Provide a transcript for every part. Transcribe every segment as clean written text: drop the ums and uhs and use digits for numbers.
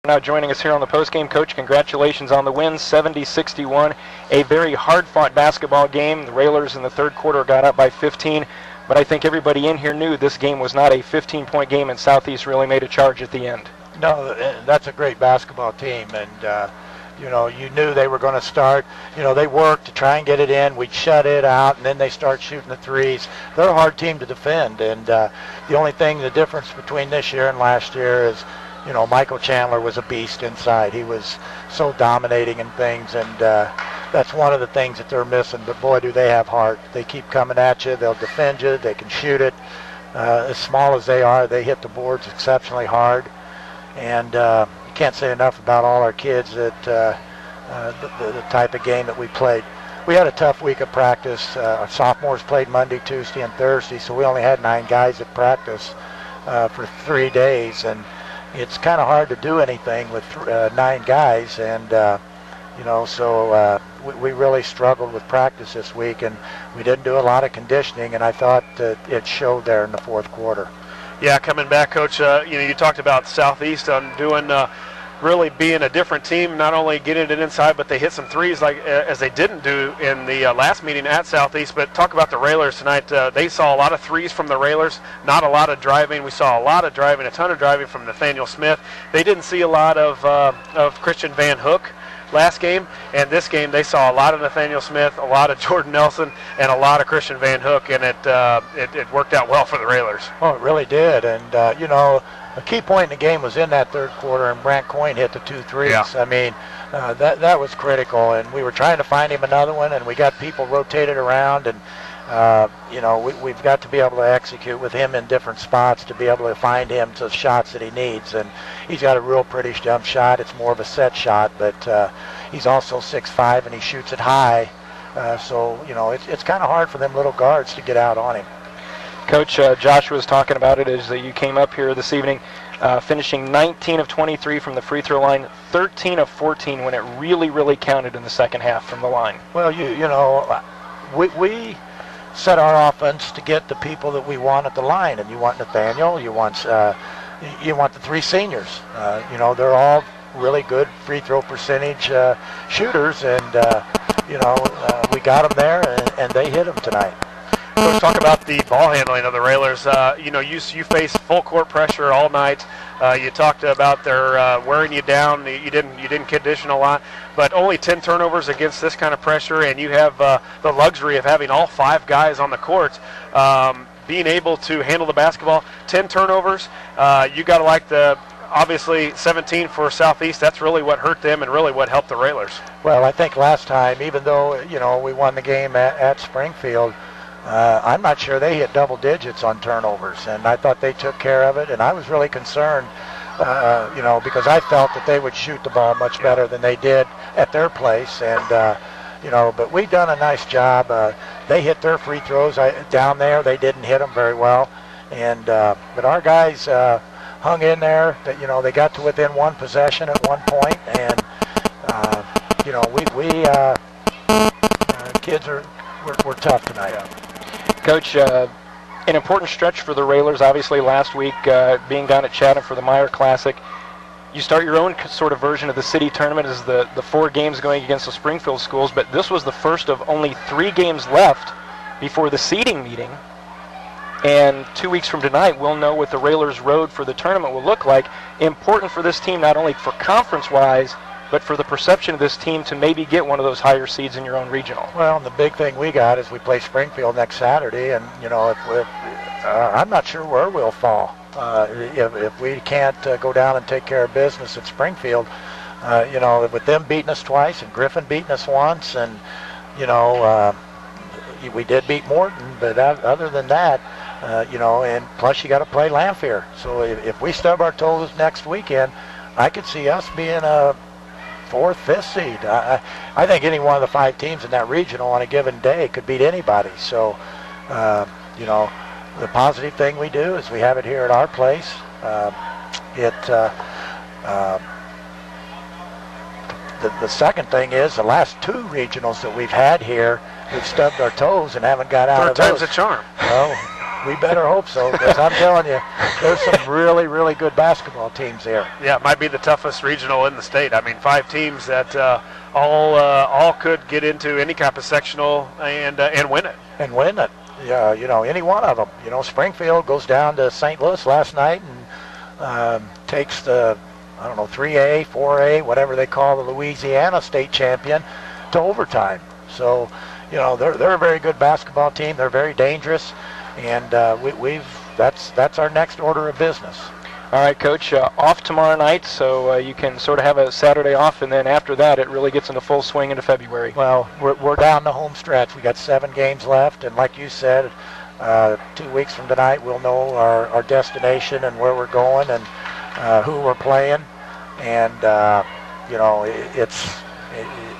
Now joining us here on the postgame. Coach, congratulations on the win, 70-61. A very hard-fought basketball game. The Railers in the third quarter got up by 15, but I think everybody in here knew this game was not a 15-point game, and Southeast really made a charge at the end. No, that's a great basketball team, and you knew they were going to start. They worked to try and get it in. We'd shut it out, and then they start shooting the threes. They're a hard team to defend, and the only thing, the difference between this year and last year is, Michael Chandler was a beast inside. He was so dominating in things, and that's one of the things that they're missing. But boy, do they have heart. They keep coming at you. They'll defend you. They can shoot it. As small as they are, they hit the boards exceptionally hard. And you can't say enough about all our kids that the type of game that we played. We had a tough week of practice. Our sophomores played Monday, Tuesday, and Thursday, so we only had 9 guys at practice for 3 days. And it's kind of hard to do anything with 9 guys, and so we really struggled with practice this week, and we didn't do a lot of conditioning, and I thought it showed there in the fourth quarter. Yeah, coming back, Coach, you talked about Southeast doing really being a different team, not only getting it inside, but they hit some threes like as they didn't do in the last meeting at Southeast. But talk about the Railers tonight. They saw a lot of threes from the Railers, not a lot of driving. We saw a lot of driving, a ton of driving from Nathaniel Smith. They didn't see a lot of Christian Van Hook last game, and this game they saw a lot of Nathaniel Smith, a lot of Jordan Nelson, and a lot of Christian Van Hook, and it worked out well for the Railers. Oh, it really did, and a key point in the game was in that third quarter, and Brant Coyne hit the 2 threes. Yeah. I mean, that was critical, and we were trying to find him another one, and we got people rotated around, and we've got to be able to execute with him in different spots to be able to find him to the shots that he needs. And he's got a real pretty jump shot. It's more of a set shot, but he's also 6'5", and he shoots it high. So it's kind of hard for them little guards to get out on him. Coach, Josh was talking about it as you came up here this evening, finishing 19 of 23 from the free throw line, 13 of 14 when it really, really counted in the second half from the line. Well, we set our offense to get the people that we want at the line, and you want Nathaniel, you want the 3 seniors. They're all really good free throw percentage shooters, and we got them there, and they hit them tonight. Coach, talk about the ball handling of the Railers. You faced full court pressure all night. You talked about their wearing you down. You didn't condition a lot, but only 10 turnovers against this kind of pressure, and you have the luxury of having all 5 guys on the court. Being able to handle the basketball, 10 turnovers. You got to like obviously 17 for Southeast. That's really what hurt them and really what helped the Railers. Well, I think last time, even though we won the game at Springfield, I'm not sure they hit double digits on turnovers, and I thought they took care of it, and I was really concerned, because I felt that they would shoot the ball much better than they did at their place, and but we done a nice job. They hit their free throws down there. They didn't hit them very well, and but our guys hung in there. They got to within 1 possession at one point, and kids were tough tonight. Yeah. Coach, an important stretch for the Railers, obviously, last week, being down at Chatham for the Meyer Classic. You start your own sort of version of the city tournament as the 4 games going against the Springfield schools, but this was the first of only 3 games left before the seeding meeting. And 2 weeks from tonight, we'll know what the Railers' road for the tournament will look like. Important for this team, not only for conference-wise, but for the perception of this team to maybe get one of those higher seeds in your own regional. Well, and the big thing we got is we play Springfield next Saturday, and I'm not sure where we'll fall if we can't go down and take care of business at Springfield. With them beating us twice and Griffin beating us once, and we did beat Morton, but other than that, and plus you got to play Lanphier. So if we stub our toes next weekend, I could see us being a 4th, 5th seed. I think any one of the 5 teams in that regional on a given day could beat anybody. So, the positive thing we do is we have it here at our place. The second thing is the last 2 regionals that we've had here, we've stubbed our toes and haven't got out of those. 3rd time's a charm. Well, we better hope so, because I'm telling you, there's some really, really good basketball teams there. Yeah, it might be the toughest regional in the state. I mean, 5 teams that all could get into any kind of sectional and win it. And win it. Yeah, any one of them. Springfield goes down to St. Louis last night and takes the, 3A, 4A, whatever they call the Louisiana state champion, to overtime. So, they're a very good basketball team. They're very dangerous, and that's our next order of business. All right, Coach, off tomorrow night, so you can sort of have a Saturday off, and then after that, it really gets into full swing into February. Well, we're down the home stretch. We got 7 games left, and like you said, 2 weeks from tonight, we'll know our destination and where we're going and who we're playing, and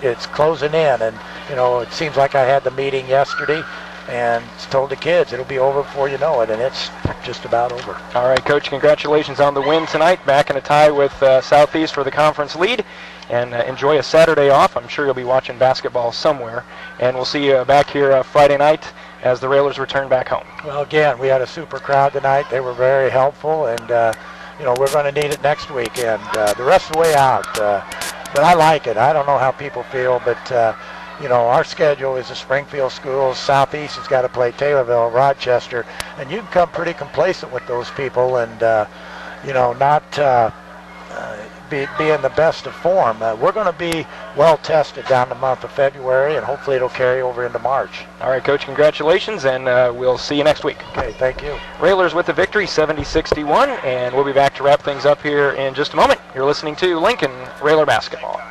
it's closing in, and it seems like I had the meeting yesterday and told the kids it'll be over before you know it, and it's just about over. All right, Coach, congratulations on the win tonight. Back in a tie with Southeast for the conference lead, and enjoy a Saturday off. I'm sure you'll be watching basketball somewhere, and we'll see you back here Friday night as the Railers return back home. Well, again, we had a super crowd tonight. They were very helpful, and we're going to need it next week and the rest of the way out. But I like it. I don't know how people feel, but our schedule is the Springfield schools. Southeast has got to play Taylorville, Rochester, and you can come pretty complacent with those people and, not be in the best of form. We're going to be well tested down the month of February, and hopefully it'll carry over into March. All right, Coach, congratulations, and we'll see you next week. Okay, thank you. Railers with the victory, 70-61, and we'll be back to wrap things up here in just a moment. You're listening to Lincoln Railer Basketball.